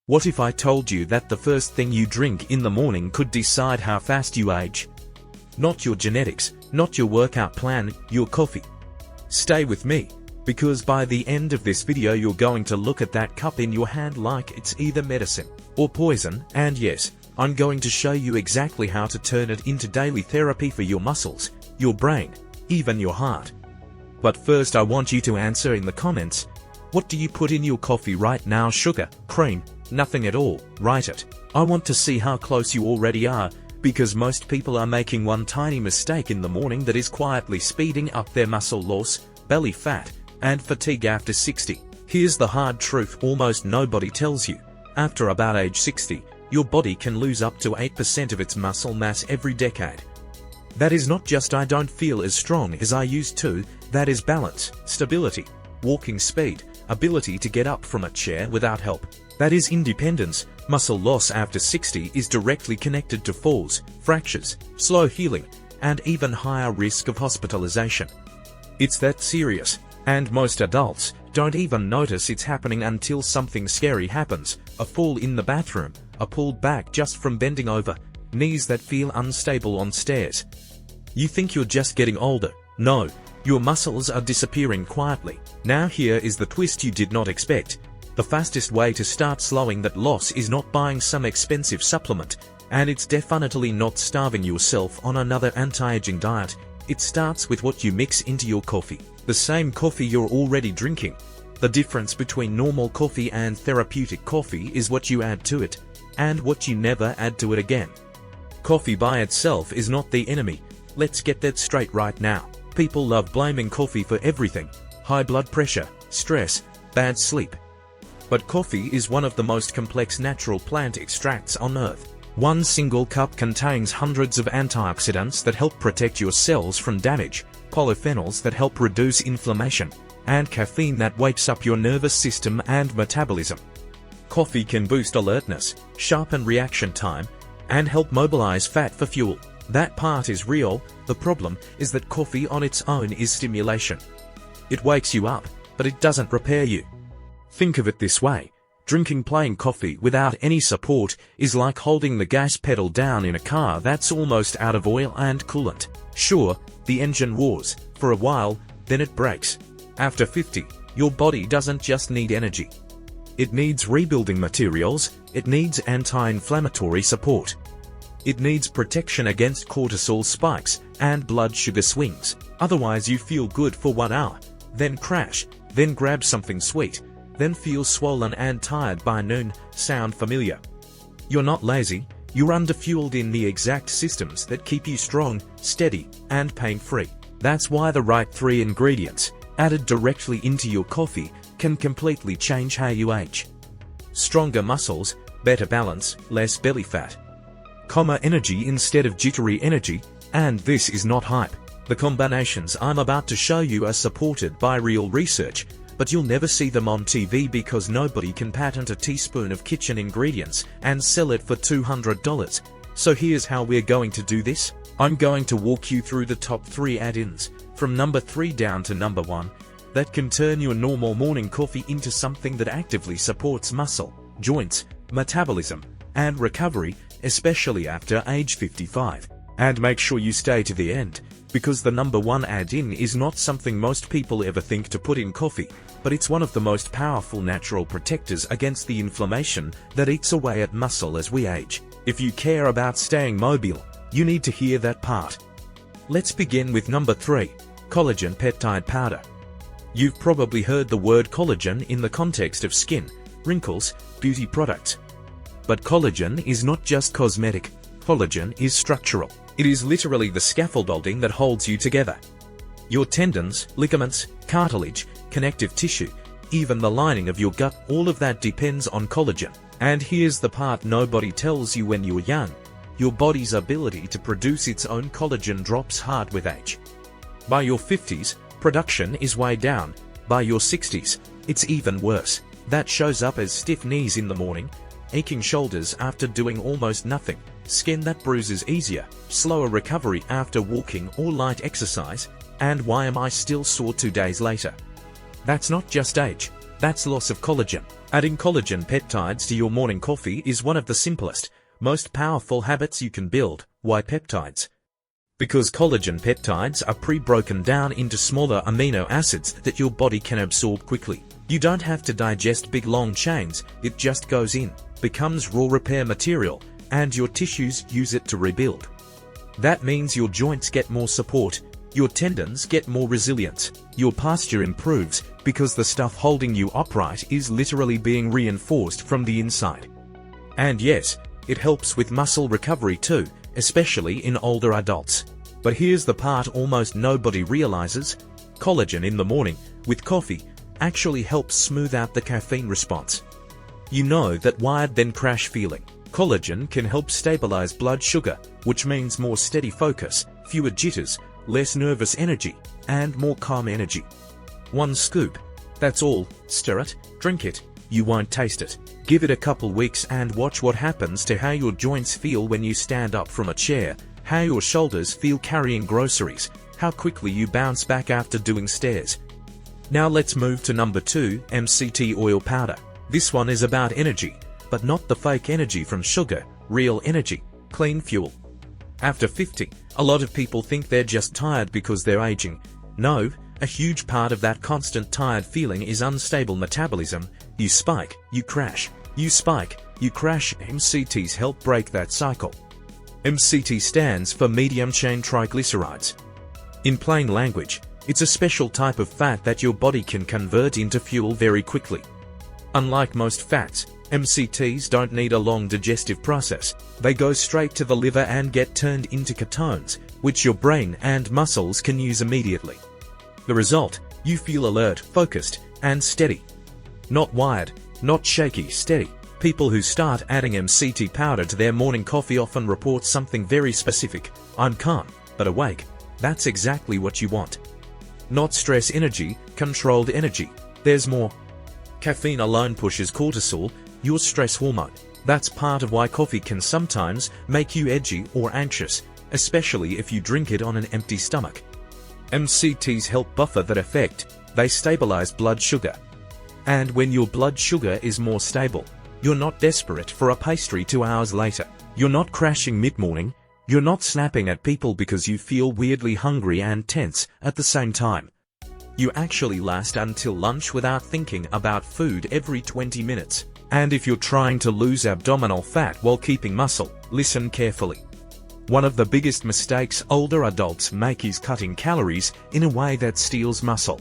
What if I told you that the first thing you drink in the morning could decide how fast you age? Not your genetics, not your workout plan, your coffee. Stay with me, because by the end of this video you're going to look at that cup in your hand like it's either medicine or poison, and yes, I'm going to show you exactly how to turn it into daily therapy for your muscles, your brain, even your heart. But first I want you to answer in the comments, what do you put in your coffee right now? Sugar, cream, nothing at all? Write it. I want to see how close you already are, because most people are making one tiny mistake in the morning that is quietly speeding up their muscle loss, belly fat, and fatigue after 60. Here's the hard truth almost nobody tells you. After about age 60, your body can lose up to 8% of its muscle mass every decade. That is not just I don't feel as strong as I used to, that is balance, stability, walking speed, ability to get up from a chair without help. That is independence. Muscle loss after 60 is directly connected to falls, fractures, slow healing, and even higher risk of hospitalization. It's that serious, and most adults don't even notice it's happening until something scary happens, a fall in the bathroom, a pulled back just from bending over, knees that feel unstable on stairs. You think you're just getting older. No, your muscles are disappearing quietly. Now here is the twist you did not expect. The fastest way to start slowing that loss is not buying some expensive supplement, and it's definitely not starving yourself on another anti-aging diet. It starts with what you mix into your coffee. The same coffee you're already drinking. The difference between normal coffee and therapeutic coffee is what you add to it, and what you never add to it again. Coffee by itself is not the enemy. Let's get that straight right now. People love blaming coffee for everything. High blood pressure, stress, bad sleep. But coffee is one of the most complex natural plant extracts on earth. One single cup contains hundreds of antioxidants that help protect your cells from damage, polyphenols that help reduce inflammation, and caffeine that wakes up your nervous system and metabolism. Coffee can boost alertness, sharpen reaction time, and help mobilize fat for fuel. That part is real. The problem is that coffee on its own is stimulation. It wakes you up, but it doesn't repair you. Think of it this way. Drinking plain coffee without any support is like holding the gas pedal down in a car that's almost out of oil and coolant. Sure, the engine roars for a while, then it breaks. After 50, your body doesn't just need energy. It needs rebuilding materials, it needs anti-inflammatory support. It needs protection against cortisol spikes and blood sugar swings. Otherwise you feel good for 1 hour, then crash, then grab something sweet, then feel swollen and tired by noon. Sound familiar? You're not lazy, you're underfueled in the exact systems that keep you strong, steady, and pain-free. That's why the right 3 ingredients, added directly into your coffee, can completely change how you age. Stronger muscles, better balance, less belly fat. Calmer energy instead of jittery energy, and this is not hype. The combinations I'm about to show you are supported by real research, but you'll never see them on TV because nobody can patent a teaspoon of kitchen ingredients and sell it for $200. So here's how we're going to do this. I'm going to walk you through the top 3 add-ins, from number 3 down to number 1, that can turn your normal morning coffee into something that actively supports muscle, joints, metabolism, and recovery, especially after age 55. And make sure you stay to the end, because the number 1 add-in is not something most people ever think to put in coffee, but it's one of the most powerful natural protectors against the inflammation that eats away at muscle as we age. If you care about staying mobile, you need to hear that part. Let's begin with number 3, collagen peptide powder. You've probably heard the word collagen in the context of skin, wrinkles, beauty products. But collagen is not just cosmetic. Collagen is structural. It is literally the scaffolding that holds you together. Your tendons, ligaments, cartilage, connective tissue, even the lining of your gut, all of that depends on collagen. And here's the part nobody tells you when you're young. Your body's ability to produce its own collagen drops hard with age. By your 50s, production is way down. By your 60s, it's even worse. That shows up as stiff knees in the morning, aching shoulders after doing almost nothing, skin that bruises easier, slower recovery after walking or light exercise, and why am I still sore 2 days later? That's not just age, that's loss of collagen. Adding collagen peptides to your morning coffee is one of the simplest, most powerful habits you can build. Why peptides? Because collagen peptides are pre-broken down into smaller amino acids that your body can absorb quickly. You don't have to digest big long chains, it just goes in, becomes raw repair material, and your tissues use it to rebuild. That means your joints get more support, your tendons get more resilience, your posture improves because the stuff holding you upright is literally being reinforced from the inside. And yes, it helps with muscle recovery too, especially in older adults. But here's the part almost nobody realizes: collagen in the morning, with coffee, actually helps smooth out the caffeine response. You know that wired then crash feeling. Collagen can help stabilize blood sugar, which means more steady focus, fewer jitters, less nervous energy, and more calm energy. One scoop. That's all. Stir it, drink it. You won't taste it. Give it a couple weeks and watch what happens to how your joints feel when you stand up from a chair, how your shoulders feel carrying groceries, how quickly you bounce back after doing stairs. Now let's move to number 2, MCT oil powder. This one is about energy, but not the fake energy from sugar, real energy, clean fuel. After 50, a lot of people think they're just tired because they're aging. No, a huge part of that constant tired feeling is unstable metabolism. You spike, you crash. You spike, you crash. MCTs help break that cycle. MCT stands for medium-chain triglycerides. In plain language, it's a special type of fat that your body can convert into fuel very quickly. Unlike most fats, MCTs don't need a long digestive process. They go straight to the liver and get turned into ketones, which your brain and muscles can use immediately. The result, you feel alert, focused, and steady. Not wired, not shaky, steady. People who start adding MCT powder to their morning coffee often report something very specific: I'm calm, but awake. That's exactly what you want. Not stress energy, controlled energy. There's more. Caffeine alone pushes cortisol, your stress hormone. That's part of why coffee can sometimes make you edgy or anxious, especially if you drink it on an empty stomach. MCTs help buffer that effect. They stabilize blood sugar. And when your blood sugar is more stable, you're not desperate for a pastry 2 hours later. You're not crashing mid-morning. You're not snapping at people because you feel weirdly hungry and tense at the same time. You actually last until lunch without thinking about food every 20 minutes. And if you're trying to lose abdominal fat while keeping muscle, listen carefully. One of the biggest mistakes older adults make is cutting calories in a way that steals muscle.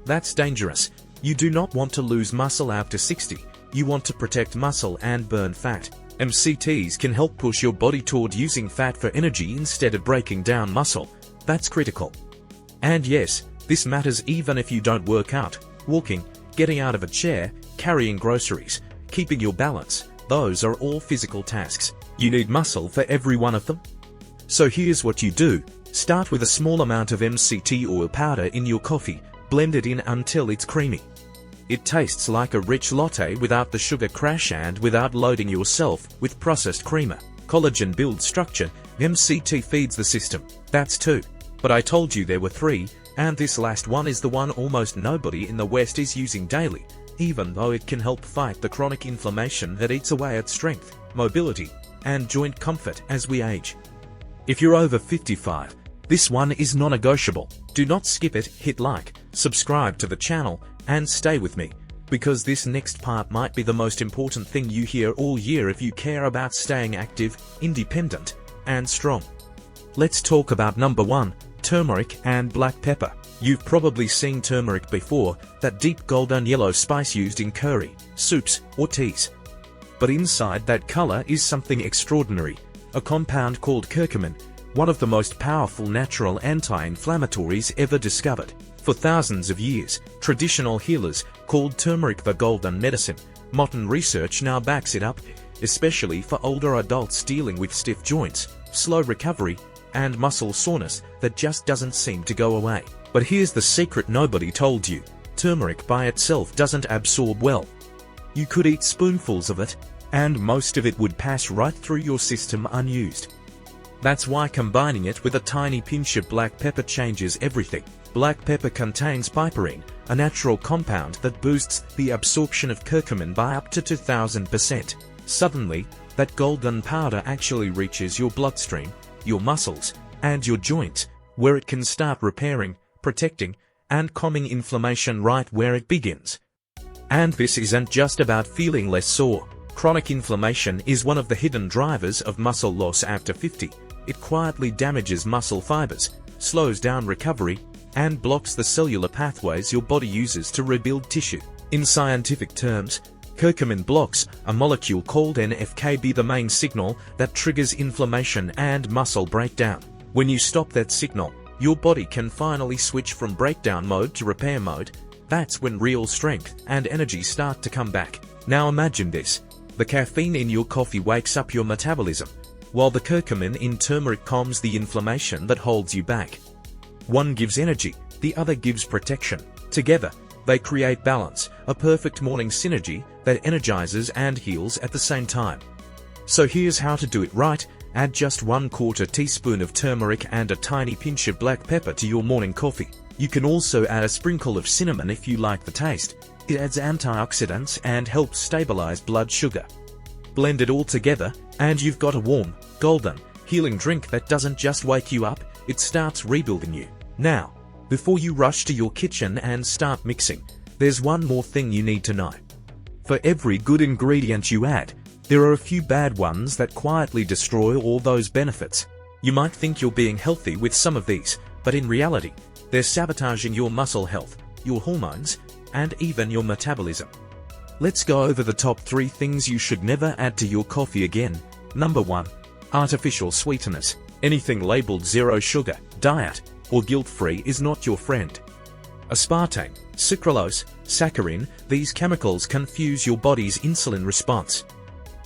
That's dangerous. You do not want to lose muscle after 60. You want to protect muscle and burn fat. MCTs can help push your body toward using fat for energy instead of breaking down muscle. That's critical. And yes, this matters even if you don't work out. Walking, getting out of a chair, carrying groceries, keeping your balance, those are all physical tasks. You need muscle for every one of them. So here's what you do. Start with a small amount of MCT oil powder in your coffee. Blend it in until it's creamy. It tastes like a rich latte without the sugar crash and without loading yourself with processed creamer. Collagen builds structure. MCT feeds the system. That's 2. But I told you there were 3, and this last one is the one almost nobody in the West is using daily, even though it can help fight the chronic inflammation that eats away at strength, mobility, and joint comfort as we age. If you're over 55, this one is non-negotiable. Do not skip it. Hit like, subscribe to the channel, and stay with me, because this next part might be the most important thing you hear all year if you care about staying active, independent, and strong. Let's talk about number 1, turmeric and black pepper. You've probably seen turmeric before, that deep golden yellow spice used in curry, soups, or teas. But inside that color is something extraordinary, a compound called curcumin, one of the most powerful natural anti-inflammatories ever discovered. For thousands of years, traditional healers called turmeric the golden medicine. Modern research now backs it up, especially for older adults dealing with stiff joints, slow recovery, and muscle soreness that just doesn't seem to go away. But here's the secret nobody told you. Turmeric by itself doesn't absorb well. You could eat spoonfuls of it, and most of it would pass right through your system unused. That's why combining it with a tiny pinch of black pepper changes everything. Black pepper contains piperine, a natural compound that boosts the absorption of curcumin by up to 2000%. Suddenly, that golden powder actually reaches your bloodstream, your muscles, and your joints, where it can start repairing, protecting, and calming inflammation right where it begins. And this isn't just about feeling less sore. Chronic inflammation is one of the hidden drivers of muscle loss after 50. It quietly damages muscle fibers, slows down recovery, and blocks the cellular pathways your body uses to rebuild tissue. In scientific terms, curcumin blocks a molecule called NF-κB, the main signal that triggers inflammation and muscle breakdown. When you stop that signal, your body can finally switch from breakdown mode to repair mode. That's when real strength and energy start to come back. Now imagine this. The caffeine in your coffee wakes up your metabolism, while the curcumin in turmeric calms the inflammation that holds you back. One gives energy, the other gives protection. Together, they create balance, a perfect morning synergy that energizes and heals at the same time. So here's how to do it right. Add just 1/4 teaspoon of turmeric and a tiny pinch of black pepper to your morning coffee. You can also add a sprinkle of cinnamon if you like the taste. It adds antioxidants and helps stabilize blood sugar. Blend it all together, and you've got a warm, golden, healing drink that doesn't just wake you up, it starts rebuilding you. Now, before you rush to your kitchen and start mixing, there's one more thing you need to know. For every good ingredient you add, there are a few bad ones that quietly destroy all those benefits. You might think you're being healthy with some of these, but in reality, they're sabotaging your muscle health, your hormones, and even your metabolism. Let's go over the top 3 things you should never add to your coffee again. Number 1. Artificial sweeteners. Anything labeled zero sugar, diet, or guilt-free is not your friend. Aspartame, sucralose, saccharin, these chemicals confuse your body's insulin response.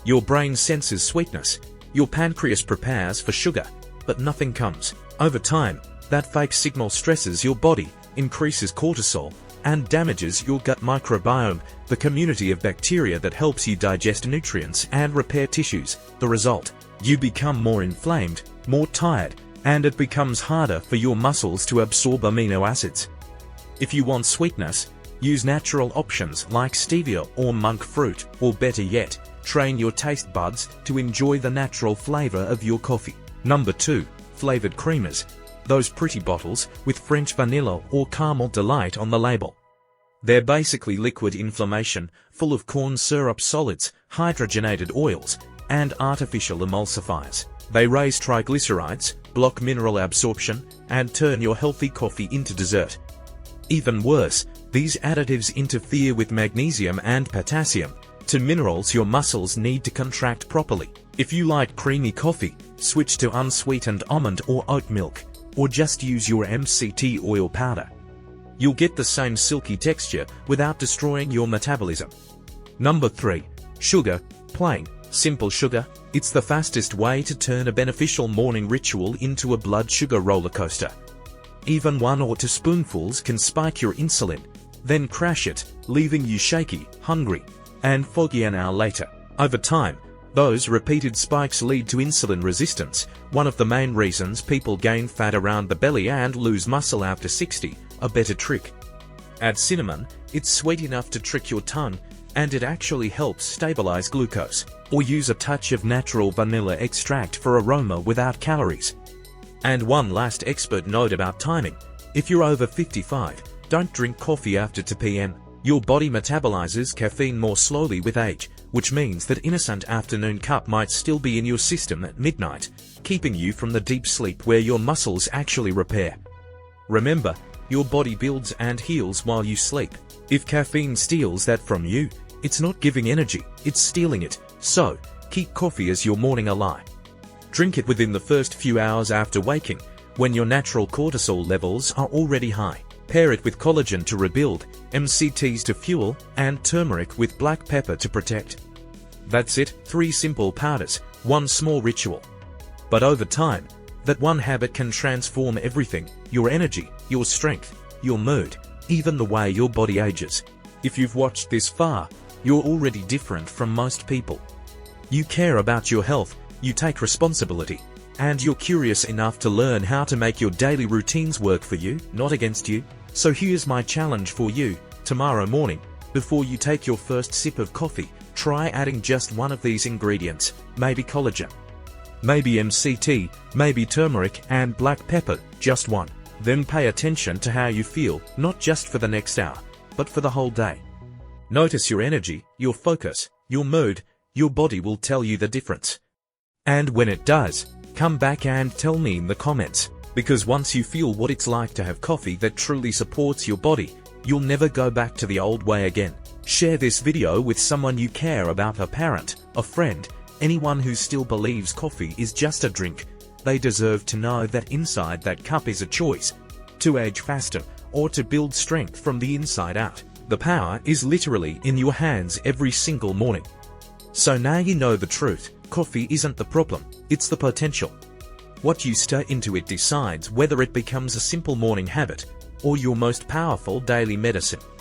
Your brain senses sweetness, your pancreas prepares for sugar, but nothing comes. Over time, that fake signal stresses your body, increases cortisol, and damages your gut microbiome, the community of bacteria that helps you digest nutrients and repair tissues. The result? You become more inflamed, more tired, and it becomes harder for your muscles to absorb amino acids. If you want sweetness, use natural options like stevia or monk fruit, or better yet, train your taste buds to enjoy the natural flavor of your coffee. Number 2. Flavored creamers. Those pretty bottles with French vanilla or caramel delight on the label. They're basically liquid inflammation, full of corn syrup solids, hydrogenated oils, and artificial emulsifiers. They raise triglycerides, block mineral absorption, and turn your healthy coffee into dessert. Even worse, these additives interfere with magnesium and potassium, two minerals your muscles need to contract properly. If you like creamy coffee, switch to unsweetened almond or oat milk, or just use your MCT oil powder. You'll get the same silky texture without destroying your metabolism. Number 3. Sugar, plain, simple sugar. It's the fastest way to turn a beneficial morning ritual into a blood sugar roller coaster. Even 1 or 2 spoonfuls can spike your insulin, then crash it, leaving you shaky, hungry, and foggy an hour later. Over time, those repeated spikes lead to insulin resistance, one of the main reasons people gain fat around the belly and lose muscle after 60. A better trick. Add cinnamon, it's sweet enough to trick your tongue, and it actually helps stabilize glucose. Or use a touch of natural vanilla extract for aroma without calories. And one last expert note about timing. If you're over 55, don't drink coffee after 2 p.m. Your body metabolizes caffeine more slowly with age, which means that innocent afternoon cup might still be in your system at midnight, keeping you from the deep sleep where your muscles actually repair. Remember, your body builds and heals while you sleep. If caffeine steals that from you, it's not giving energy, it's stealing it. So, keep coffee as your morning ally. Drink it within the first few hours after waking, when your natural cortisol levels are already high. Pair it with collagen to rebuild, MCTs to fuel, and turmeric with black pepper to protect. That's it, 3 simple powders, 1 small ritual. But over time, that one habit can transform everything: your energy, your strength, your mood, even the way your body ages. If you've watched this far, you're already different from most people. You care about your health, you take responsibility, and you're curious enough to learn how to make your daily routines work for you, not against you. So here's my challenge for you. Tomorrow morning, before you take your first sip of coffee, try adding just one of these ingredients, maybe collagen, maybe MCT, maybe turmeric and black pepper, just one. Then pay attention to how you feel, not just for the next hour, but for the whole day. Notice your energy, your focus, your mood. Your body will tell you the difference. And when it does, come back and tell me in the comments, because once you feel what it's like to have coffee that truly supports your body, you'll never go back to the old way again. Share this video with someone you care about, a parent, a friend, anyone who still believes coffee is just a drink. They deserve to know that inside that cup is a choice, to age faster or to build strength from the inside out. The power is literally in your hands every single morning. So now you know the truth. Coffee isn't the problem, it's the potential. What you stir into it decides whether it becomes a simple morning habit or your most powerful daily medicine.